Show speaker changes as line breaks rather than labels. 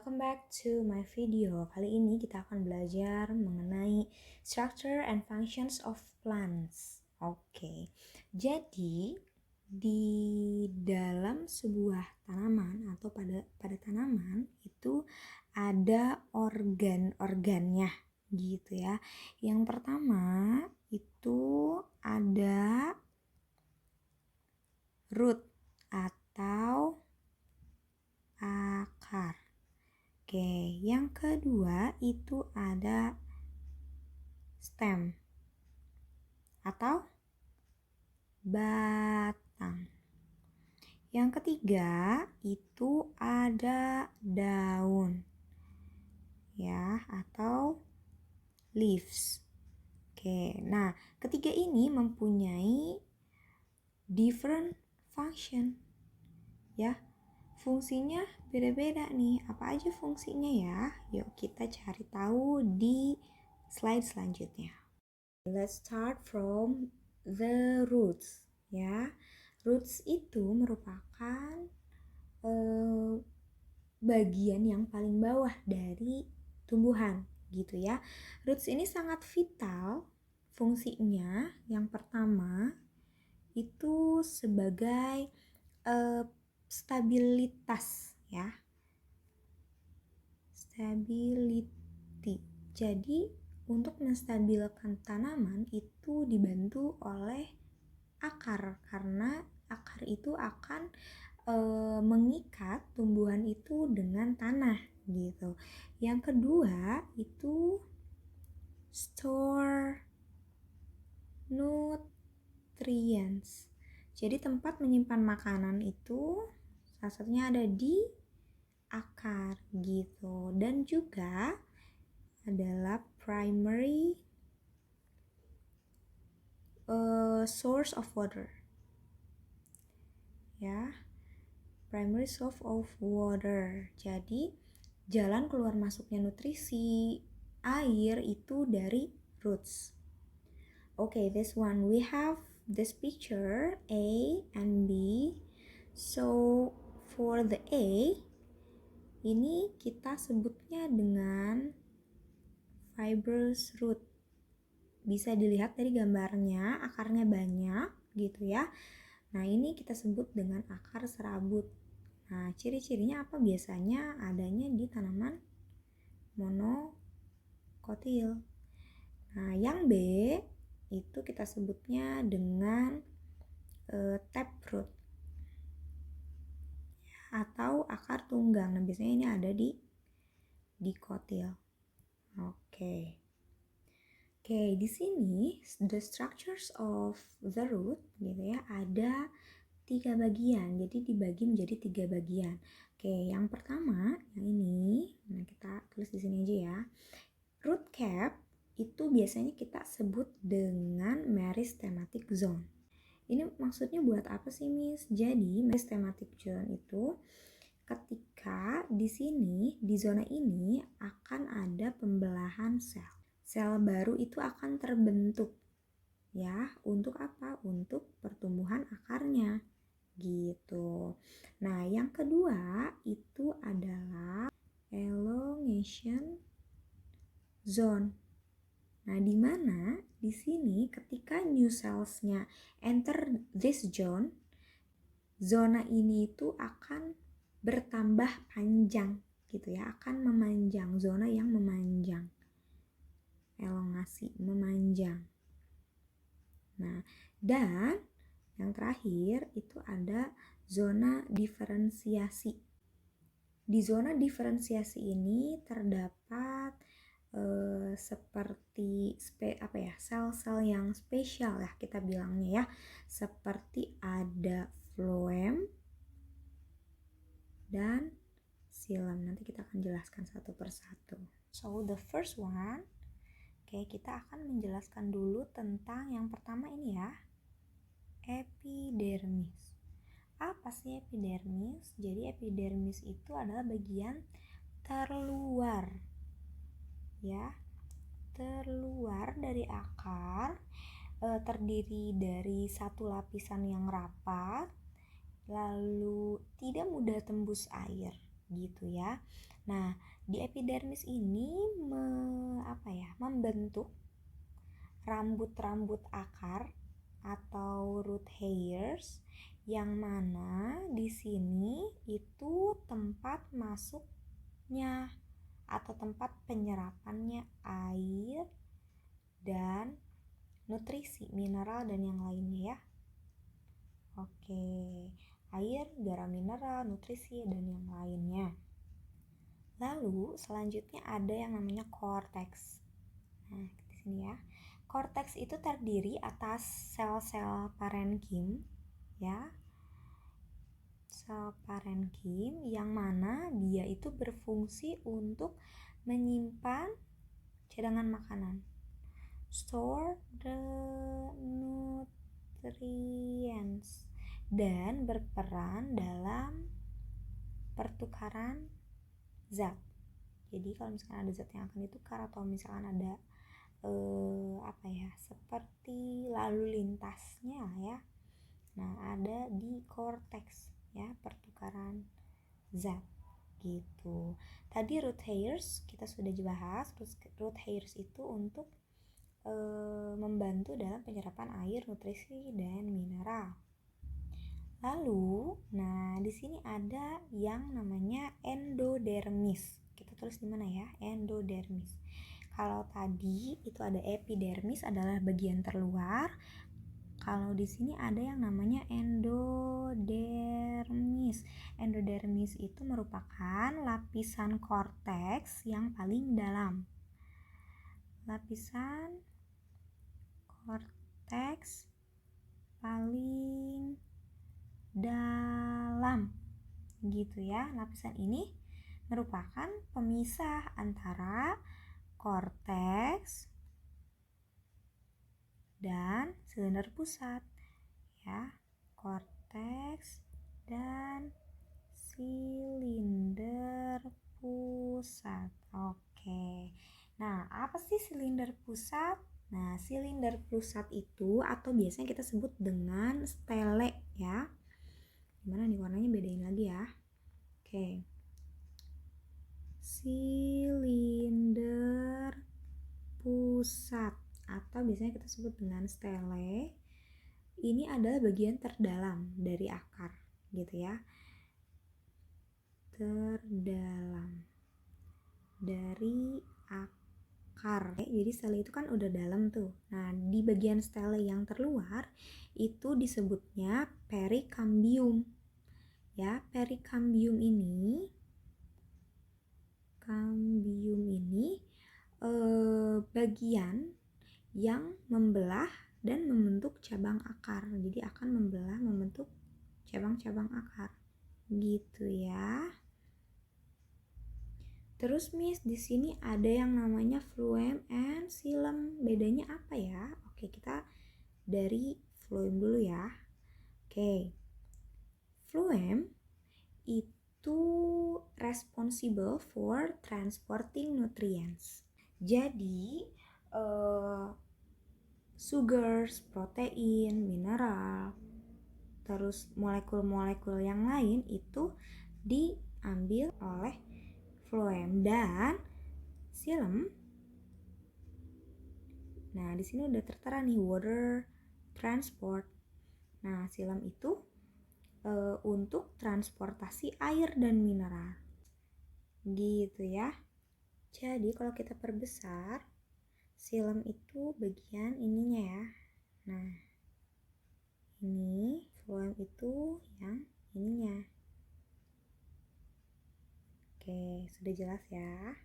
welcome back to my video. Kali ini kita akan belajar mengenai structure and functions of plants. Oke, jadi di dalam sebuah tanaman atau pada tanaman itu ada organ-organnya gitu ya. Yang pertama itu ada root atau akar. Oke, yang kedua itu ada stem atau batang. Yang ketiga itu ada daun ya atau leaves. Oke, nah ketiga ini mempunyai different function ya. Fungsinya beda-beda nih. Apa aja fungsinya ya? Yuk kita cari tahu di slide selanjutnya. Let's start from the roots ya. Roots itu merupakan bagian yang paling bawah dari tumbuhan gitu ya. Roots ini sangat vital fungsinya. Yang pertama itu sebagai stabilitas ya, stability. Jadi untuk menstabilkan tanaman itu dibantu oleh akar, karena akar itu akan mengikat tumbuhan itu dengan tanah gitu. Yang kedua itu store nutrients. Jadi tempat menyimpan makanan itu salah satunya ada di akar gitu, dan juga adalah primary source of water ya, primary source of water. Jadi jalan keluar masuknya nutrisi air itu dari roots. Okay, this one we have this picture A and B. So for the A ini kita sebutnya dengan fibrous root. Bisa dilihat dari gambarnya, akarnya banyak gitu ya. Nah, ini kita sebut dengan akar serabut. Nah, ciri-cirinya apa biasanya adanya di tanaman monokotil. Nah, yang B itu kita sebutnya dengan taproot atau akar tunggang. Nah, biasanya ini ada di kotil. Oke, di sini the structures of the root gitu ya, ada 3 bagian. Jadi dibagi menjadi 3 bagian. Oke, yang pertama yang ini, nah kita tulis di sini aja ya. Root cap itu biasanya kita sebut dengan meristematic zone. Ini maksudnya buat apa sih, Miss? Jadi meristematic zone itu ketika di sini, di zona ini akan ada pembelahan sel. Sel baru itu akan terbentuk ya. Untuk apa? Untuk pertumbuhan akarnya gitu. Nah, yang kedua itu adalah elongation zone. Nah, di mana di sini ketika new cells-nya enter this zone, zona ini itu akan bertambah panjang gitu ya, akan memanjang, zona yang memanjang. Elongasi, memanjang. Nah, dan yang terakhir itu ada zona diferensiasi. Di zona diferensiasi ini terdapat seperti sel-sel yang spesial ya kita bilangnya ya, seperti ada floem dan xilem. Nanti kita akan jelaskan satu persatu. So the first one, kita akan menjelaskan dulu tentang yang pertama ini ya, epidermis. Apa sih epidermis? Jadi epidermis itu adalah bagian terluar ya, terluar dari akar, terdiri dari satu lapisan yang rapat, lalu tidak mudah tembus air gitu ya. Nah, di epidermis ini membentuk rambut-rambut akar atau root hairs, yang mana di sini itu tempat masuknya atau tempat penyerapannya air dan nutrisi, mineral dan yang lainnya ya. Oke, air, garam mineral, nutrisi dan yang lainnya. Lalu selanjutnya ada yang namanya cortex. Nah, di sini ya. Cortex itu terdiri atas sel-sel parenkim ya. Sel parenkim yang mana dia itu berfungsi untuk menyimpan cadangan makanan. Store the nutrients dan berperan dalam pertukaran zat. Jadi kalau misalkan ada zat yang akan ditukar atau misalkan ada seperti lalu lintasnya ya. Nah, ada di cortex ya, pertukaran zat gitu. Tadi root hairs kita sudah bahas. Root hairs itu untuk membantu dalam penyerapan air, nutrisi dan mineral. Lalu, nah di sini ada yang namanya endodermis. Kita tulis di mana ya? Endodermis. Kalau tadi itu ada epidermis adalah bagian terluar. Kalau di sini ada yang namanya endodermis. Endodermis itu merupakan lapisan korteks yang paling dalam. Lapisan korteks paling dalam gitu ya. Lapisan ini merupakan pemisah antara korteks dan silinder pusat ya. Korteks dan silinder pusat. Oke. Nah, apa sih silinder pusat? Nah, silinder pusat itu atau biasanya kita sebut dengan stele ya. Gimana nih warnanya, bedain lagi ya. Oke. Silinder pusat atau biasanya kita sebut dengan stele. Ini adalah bagian terdalam dari akar gitu ya. Terdalam dari akar. Jadi stele itu kan udah dalam tuh. Nah, di bagian stele yang terluar itu disebutnya perikambium. Ya, perikambium ini bagian yang membelah dan membentuk cabang akar. Jadi akan membelah, membentuk cabang-cabang akar. Gitu ya. Terus Miss, di sini ada yang namanya phloem and xylem. Bedanya apa ya? Oke, kita dari phloem dulu ya. Oke. Phloem itu responsible for transporting nutrients. Jadi sugars, protein, mineral, terus molekul-molekul yang lain itu diambil oleh phloem dan xylem. Nah, di sini udah tertera nih water transport. Nah, xylem itu untuk transportasi air dan mineral. Gitu ya. Jadi kalau kita perbesar, xylem itu bagian ininya ya. Nah, ini phloem itu yang ininya. Oke, sudah jelas ya.